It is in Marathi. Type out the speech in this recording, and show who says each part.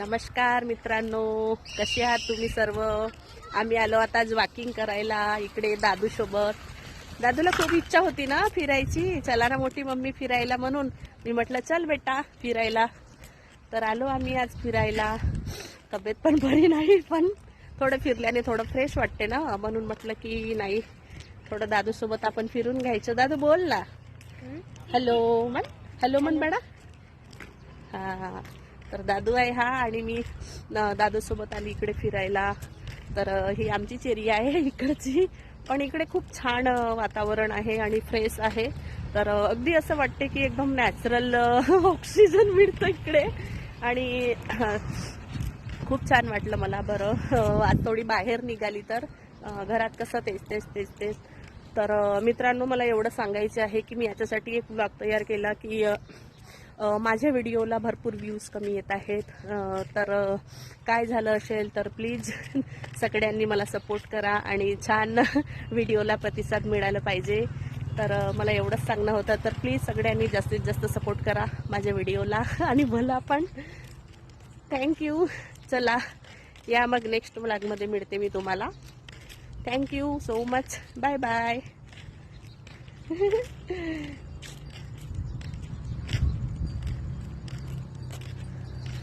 Speaker 1: नमस्कार मित्रांनो, कसे आहात तुम्ही सर्व. आम्ही आलो आता आज वॉकिंग करायला इकडे दादू सोबत. दादूला खूप इच्छा होती ना फिरायची, चला ना मोठी मम्मी फिरायला, म्हणून मी म्हटलं चल बेटा फिरायला. तर आलो आम्ही आज फिरायला. तब्येत पण बरी नाही, पण थोडं फिरल्याने थोडं फ्रेश वाटते ना, म्हणून म्हटलं की नाही थोडं दादू सोबत आपण फिरून घ्यायचं. दादू बोल ना, हॅलो म्हण, हॅलो म्हण बेटा. हा, तर दादू आहे हा आणि मी दादू सोबत आली इकडे फिरायला. तर ही आमचीच एरिया आहे इकडची, पण इकडे खूप छान वातावरण आहे आणि फ्रेश आहे. तर अगदी असं वाटते की एकदम नॅचरल ऑक्सिजन मिळतं इकडे आणि खूप छान वाटलं मला. बरं आज थोडी बाहेर निघाली तर घरात कसं तेच तेच तेच तेच. तर मित्रांनो, मला एवढं सांगायचं आहे की मी याच्यासाठी एक ब्लॉग तयार केला की माझ्या व्हिडिओला भरपूर व्ह्यूज कमी येत आहेत. तर काय झालं असेल तर प्लीज सगळ्यांनी मला सपोर्ट करा आणि छान व्हिडिओला प्रतिसाद मिळाला पाहिजे. तर मला एवढंच सांगणं होतं. तर प्लीज सगळ्यांनी जास्तीत जास्त सपोर्ट करा माझ्या व्हिडिओला आणि मला पण. थँक्यू. चला या मग नेक्स्ट व्लॉगमध्ये मिळते मी तुम्हाला. Thank you so much. Bye bye.